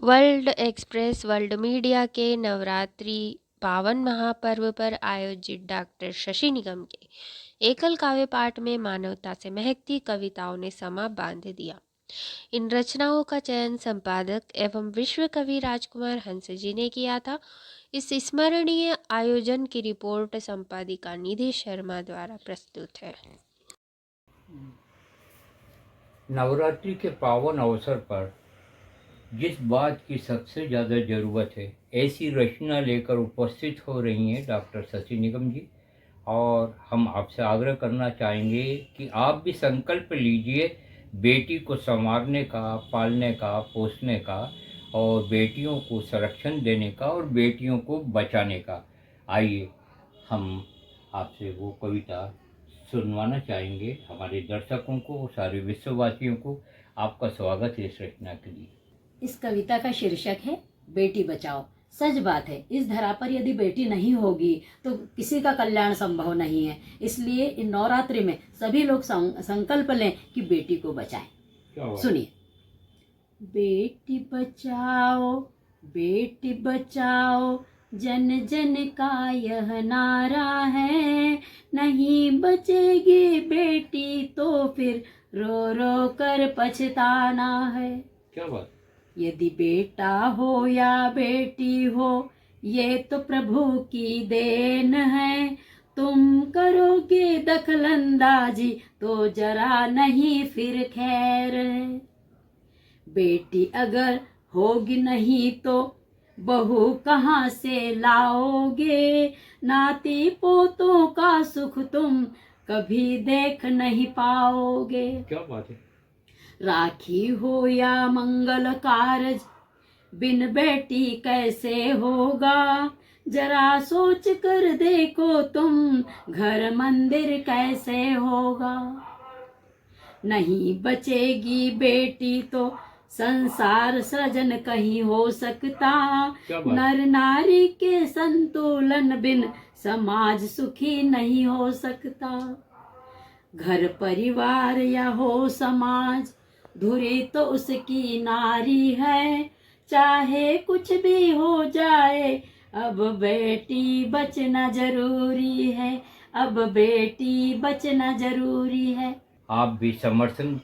World express world media के नवरात्रि पावन महापर्व पर आयोजित डॉक्टर शशि निगम के एकल काव्य पाठ में मानवता से महकती कविताओं ने समा बांध दिया। इन रचनाओं का चयन संपादक एवं विश्व कवि राजकुमार हंस जी ने किया था। इस स्मरणीय आयोजन की रिपोर्ट संपादिका निधि शर्मा द्वारा प्रस्तुत है। नवरात्रि के पावन अवसर पर जिस बात की सबसे ज़्यादा ज़रूरत है, ऐसी रचना लेकर उपस्थित हो रही हैं डॉक्टर शशि निगम जी। और हम आपसे आग्रह करना चाहेंगे कि आप भी संकल्प लीजिए बेटी को संवारने का, पालने का, पोसने का, और बेटियों को संरक्षण देने का और बेटियों को बचाने का। आइए हम आपसे वो कविता सुनवाना चाहेंगे हमारे दर्शकों को, सारे विश्ववासियों को। आपका स्वागत है इस रचना के लिए। इस कविता का शीर्षक है बेटी बचाओ। सच बात है, इस धरा पर यदि बेटी नहीं होगी तो किसी का कल्याण संभव नहीं है। इसलिए इन नवरात्रि में सभी लोग संकल्प लें कि बेटी को बचाएं। सुनिए। बेटी बचाओ, बेटी बचाओ, जन जन का यह नारा है। नहीं बचेगी बेटी तो फिर रो रो कर पछताना है। क्या बात। यदि बेटा हो या बेटी हो, ये तो प्रभु की देन है। तुम करोगे दखलंदाजी तो जरा नहीं फिर खैर है। बेटी अगर होगी नहीं तो बहू कहाँ से लाओगे। नाती पोतों का सुख तुम कभी देख नहीं पाओगे। क्या बात है। राखी हो या मंगल कारज, बिन बेटी कैसे होगा। जरा सोच कर देखो तुम, घर मंदिर कैसे होगा। नहीं बचेगी बेटी तो संसार सृजन कहीं हो सकता। नर नारी के संतुलन बिन समाज सुखी नहीं हो सकता। घर परिवार या हो समाज, धुरी तो उसकी नारी है। चाहे कुछ भी हो जाए, अब बेटी बचना जरूरी है। अब बेटी बचना जरूरी है। आप भी समर्थन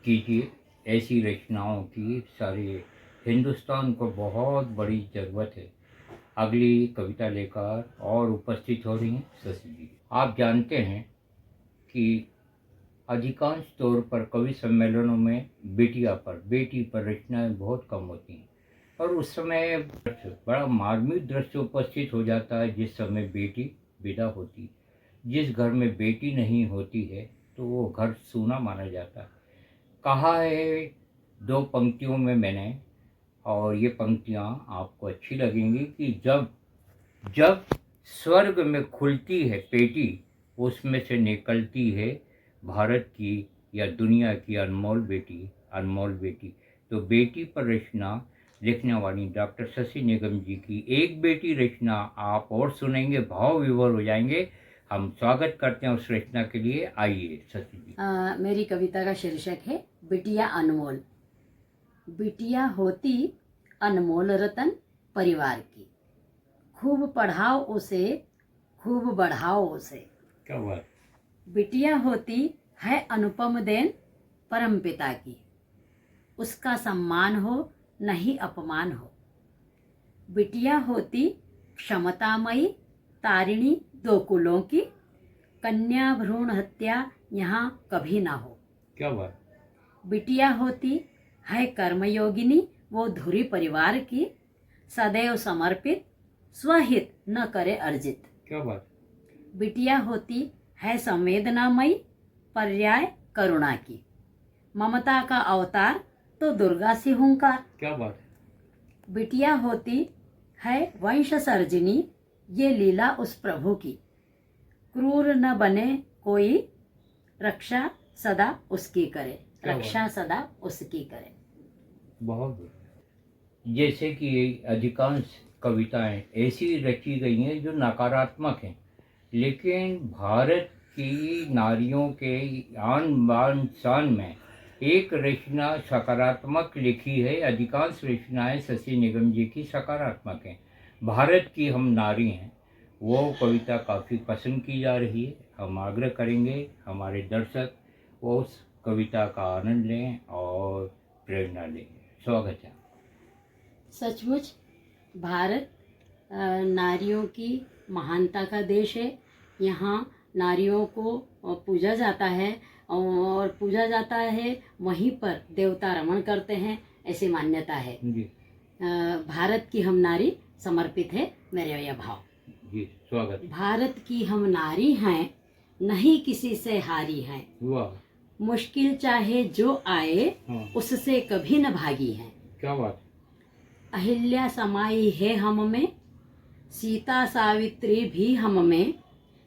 कीजिए ऐसी रचनाओं की। सारे हिंदुस्तान को बहुत बड़ी ज़रूरत है। अगली कविता लेकर और उपस्थित हो रही हैं शशि जी। आप जानते हैं कि अधिकांश तौर पर कवि सम्मेलनों में बेटी पर रचनाएं बहुत कम होती हैं, और उस समय बड़ा मार्मिक दृश्य उपस्थित हो जाता है जिस समय बेटी विदा होती। जिस घर में बेटी नहीं होती है तो वो घर सूना माना जाता है। कहा है दो पंक्तियों में मैंने, और ये पंक्तियाँ आपको अच्छी लगेंगी कि जब जब स्वर्ग में खुलती है पेटी, उसमें से निकलती है भारत की या दुनिया की अनमोल बेटी, अनमोल बेटी। तो बेटी पर रचना लिखने वाली डॉक्टर शशि निगम जी की एक बेटी रचना आप और सुनेंगे, भाव विभोर हो जाएंगे। हम स्वागत करते हैं उस रचना के लिए। आइए शशि जी। मेरी कविता का शीर्षक है बिटिया अनमोल। बिटिया होती अनमोल रतन परिवार की, खूब पढ़ाओ उसे, खूब बढ़ाओ उसे। क्या बात। बिटिया होती है अनुपम देन परमपिता की, उसका सम्मान हो नहीं अपमान हो। बिटिया होती क्षमतामयी तारिणी दो कुलों की, कन्या भ्रूण हत्या यहाँ कभी ना हो। क्या बात। बिटिया होती है कर्मयोगिनी वो धुरी परिवार की, सदैव समर्पित स्वहित न करे अर्जित। क्या बात। बिटिया होती है संवेदनामयी पर्याय करुणा की, ममता का अवतार तो दुर्गा सी हुंकार। क्या बात। बिटिया होती है वंश सर्जिनी ये लीला उस प्रभु की, क्रूर न बने कोई रक्षा सदा उसकी करे। रक्षा सदा उसकी करे। बहुत। जैसे कि अधिकांश कविताएं ऐसी रची गई हैं जो नकारात्मक हैं, लेकिन भारत की नारियों के आन बान शान में एक रचना सकारात्मक लिखी है। अधिकांश रचनाएं शशि निगम जी की सकारात्मक हैं। भारत की हम नारी हैं, वो कविता काफ़ी पसंद की जा रही है। हम आग्रह करेंगे हमारे दर्शक वो उस कविता का आनंद लें और प्रेरणा लें। स्वागत है। सचमुच भारत नारियों की महानता का देश है। यहाँ नारियों को पूजा जाता है और पूजा जाता है, वहीं पर देवता रमण करते हैं, ऐसी मान्यता है। जी भारत की हम नारी समर्पित है मेरे यह भाव। जी स्वागत। भारत की हम नारी हैं, नहीं किसी से हारी हैं। वाह, मुश्किल चाहे जो आए, हाँ, उससे कभी न भागी हैं। क्या बात। अहिल्या समाई है हम में, सीता सावित्री भी हम में।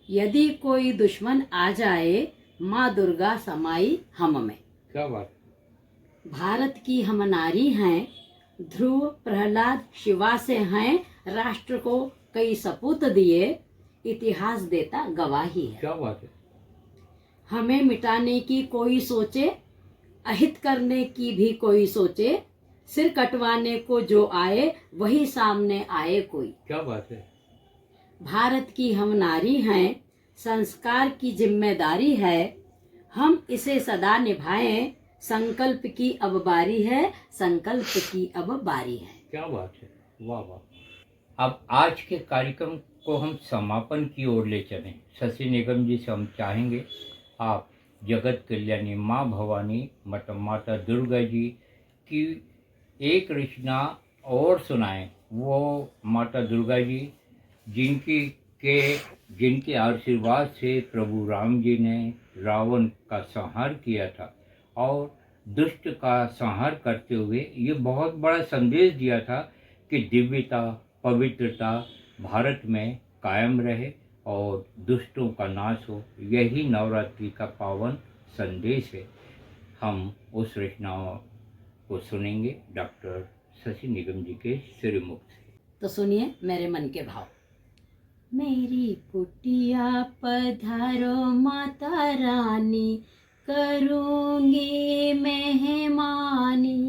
यदि कोई दुश्मन आ जाए, माँ दुर्गा समाई हम में। क्या बात। भारत की हम नारी हैं, ध्रुव प्रहलाद शिवा से हैं। राष्ट्र को कई सपूत दिए, इतिहास देता गवाही है। क्या बात है। हमें मिटाने की कोई सोचे, अहित करने की भी कोई सोचे। सिर कटवाने को जो आए, वही सामने आए कोई। क्या बात है। भारत की हम नारी हैं, संस्कार की जिम्मेदारी है। हम इसे सदा निभाएं, संकल्प की अब बारी है, संकल्प की अब बारी है। क्या बात है। वाह वाह। अब आज के कार्यक्रम को हम समापन की ओर ले चलें। शशि निगम जी से हम चाहेंगे आप जगत कल्याणी माँ भवानी मतलब माता दुर्गा जी की एक रचना और सुनाएं। वो माता दुर्गा जी जिनके आशीर्वाद से प्रभु राम जी ने रावण का संहार किया था और दुष्ट का संहार करते हुए ये बहुत बड़ा संदेश दिया था कि दिव्यता पवित्रता भारत में कायम रहे और दुष्टों का नाश हो। यही नवरात्रि का पावन संदेश है। हम उस रचनाओं को सुनेंगे डॉक्टर शशि निगम जी के श्रीमुख से। तो सुनिए मेरे मन के भाव। मेरी कुटिया पधारो माता रानी, करूंगी मेहमानी।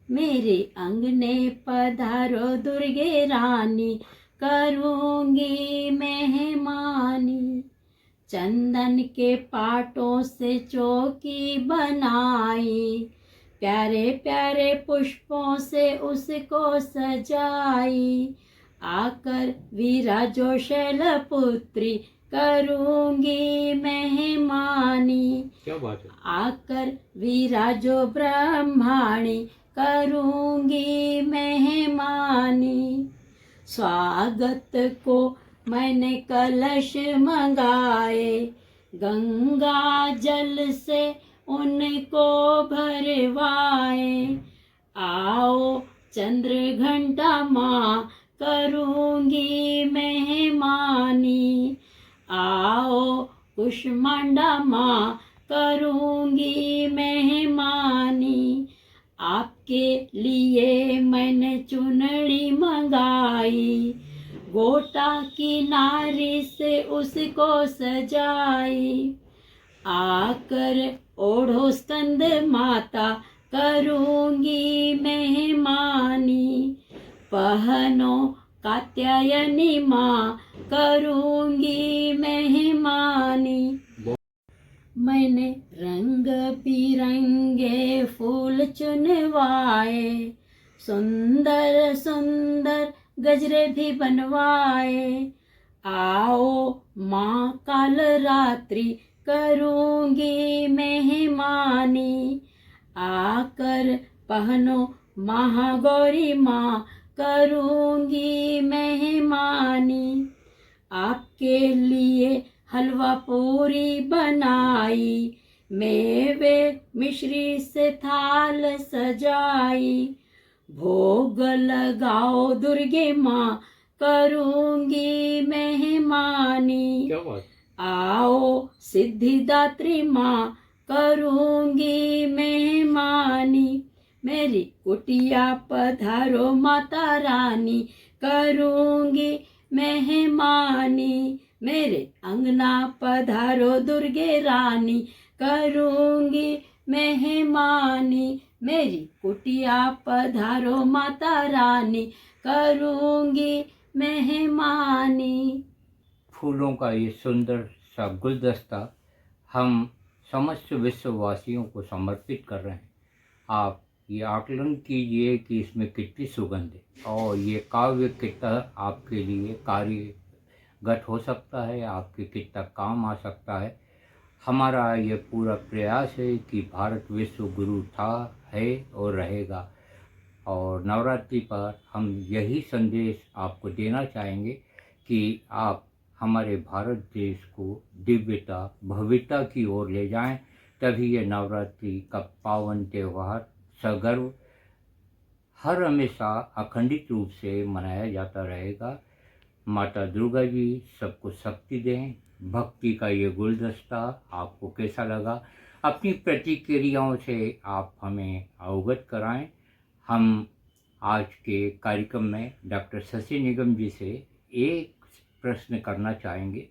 मेरे अंगने पधारो दुर्गे रानी, करूंगी मेहमानी। चंदन के पाटों से चौकी बनाई, प्यारे प्यारे पुष्पों से उसको सजाई। आकर विराजो शैलपुत्री, करूंगी मेहमानी। क्या बात है। आकर विराजो ब्रह्माणी, करूंगी मेहमानी। स्वागत को मैंने कलश मंगाए, गंगा जल से उनको भरवाए। आओ चंद्र घंटा माँ, करूंगी मेहमानी। आओ कुष्मांडा माँ, करूंगी मेहमानी। आपके लिए मैंने चुनरी मंगाई, गोटा की नारी से उसको सजाई। आकर ओढ़ो स्कंद माता, करूंगी मेहमानी। पहनो कात्यायनी माँ, करूंगी मेहमानी। मैंने रंग बिरंगे फूल चुनवाए, सुंदर सुंदर गजरे भी बनवाए। आओ माँ काल रात्रि, करूंगी मेहमानी। आकर पहनो महागौरी माँ, करूंगी मेहमानी। आपके लिए हलवा पूरी बनाई, मेवे मिश्री से थाल सजाई। भोग लगाओ दुर्गे माँ, करूंगी मेहमानी। क्या बात। आओ सिद्धिदात्री माँ, करूंगी मेहमानी। मेरी कुटिया पधारो माता रानी, करूंगी मेहमानी। मेरे अंगना पधारो दुर्गे रानी, करूंगी मेहमानी, मेरी कुटिया पधारो माता रानी, करूँगी मेहमानी। फूलों का ये सुंदर सा गुलदस्ता हम समस्त विश्ववासियों को समर्पित कर रहे हैं। आप ये आकलन कीजिए कि इसमें कितनी सुगंध है और ये काव्य कितना आपके लिए कार्यगत हो सकता है, आपके कितना काम आ सकता है। हमारा ये पूरा प्रयास है कि भारत विश्व गुरु था, है और रहेगा। और नवरात्रि पर हम यही संदेश आपको देना चाहेंगे कि आप हमारे भारत देश को दिव्यता भव्यता की ओर ले जाएं, तभी ये नवरात्रि का पावन त्यौहार सगर्व हर हमेशा अखंडित रूप से मनाया जाता रहेगा। माता दुर्गा जी सबको शक्ति दें। भक्ति का ये गुलदस्ता आपको कैसा लगा, अपनी प्रतिक्रियाओं से आप हमें अवगत कराएं। हम आज के कार्यक्रम में डॉक्टर शशि निगम जी से एक प्रश्न करना चाहेंगे।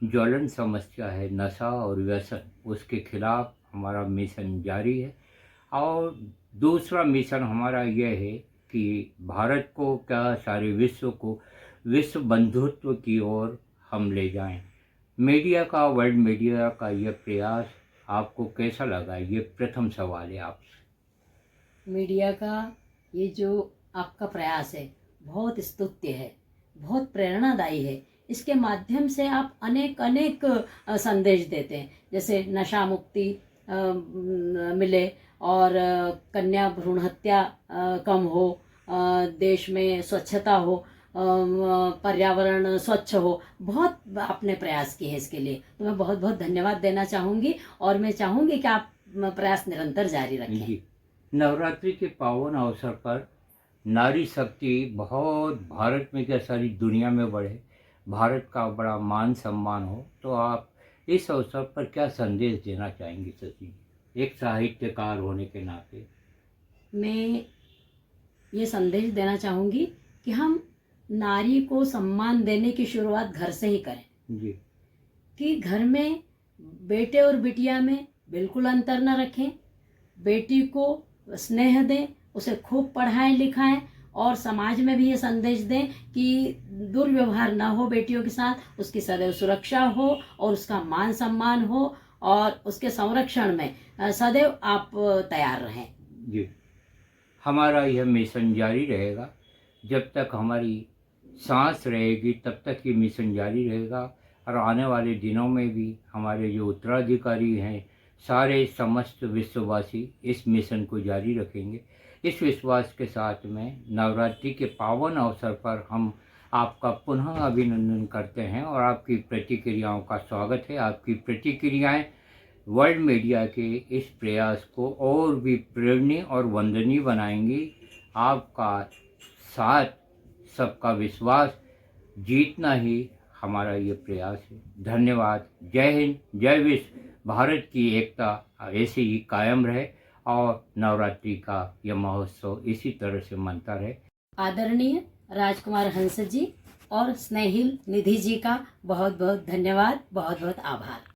ज्वलन समस्या है नशा और व्यसन, उसके खिलाफ हमारा मिशन जारी है। और दूसरा मिशन हमारा यह है कि भारत को क्या सारे विश्व को विश्व बंधुत्व की ओर हम ले जाएं। मीडिया का, वर्ल्ड मीडिया का यह प्रयास आपको कैसा लगा, ये प्रथम सवाल है आपसे। मीडिया का ये जो आपका प्रयास है बहुत स्तुत्य है, बहुत प्रेरणादायी है। इसके माध्यम से आप अनेक अनेक संदेश देते हैं, जैसे नशा मुक्ति मिले और कन्या भ्रूण हत्या कम हो, देश में स्वच्छता हो, पर्यावरण स्वच्छ हो। बहुत आपने प्रयास किए हैं इसके लिए, तो मैं बहुत बहुत धन्यवाद देना चाहूँगी और मैं चाहूँगी कि आप प्रयास निरंतर जारी रखें। जी, नवरात्रि के पावन अवसर पर नारी शक्ति बहुत भारत में क्या सारी दुनिया में बढ़े, भारत का बड़ा मान सम्मान हो, तो आप इस अवसर पर क्या संदेश देना चाहेंगे शशि जी, एक साहित्यकार होने के नाते? मैं ये संदेश देना चाहूँगी कि हम नारी को सम्मान देने की शुरुआत घर से ही करें। जी, कि घर में बेटे और बिटिया में बिल्कुल अंतर न रखें, बेटी को स्नेह दें, उसे खूब पढ़ाएं लिखाएं और समाज में भी ये संदेश दें कि दुर्व्यवहार ना हो बेटियों के साथ, उसकी सदैव सुरक्षा हो और उसका मान सम्मान हो और उसके संरक्षण में सदैव आप तैयार रहें। जी, हमारा यह मिशन जारी रहेगा। जब तक हमारी सांस रहेगी तब तक ये मिशन जारी रहेगा और आने वाले दिनों में भी हमारे जो उत्तराधिकारी हैं सारे समस्त विश्ववासी इस मिशन को जारी रखेंगे। इस विश्वास के साथ में नवरात्रि के पावन अवसर पर हम आपका पुनः अभिनंदन करते हैं और आपकी प्रतिक्रियाओं का स्वागत है। आपकी प्रतिक्रियाएं वर्ल्ड मीडिया के इस प्रयास को और भी प्रेरणीय और वंदनीय बनाएंगी। आपका साथ, सबका विश्वास जीतना ही हमारा ये प्रयास है। धन्यवाद। जय हिंद, जय विश्व। भारत की एकता ऐसे ही कायम रहे और नवरात्रि का यह महोत्सव इसी तरह से मनता रहे। आदरणीय राजकुमार हंस जी और स्नेहिल निधि जी का बहुत बहुत धन्यवाद, बहुत बहुत आभार।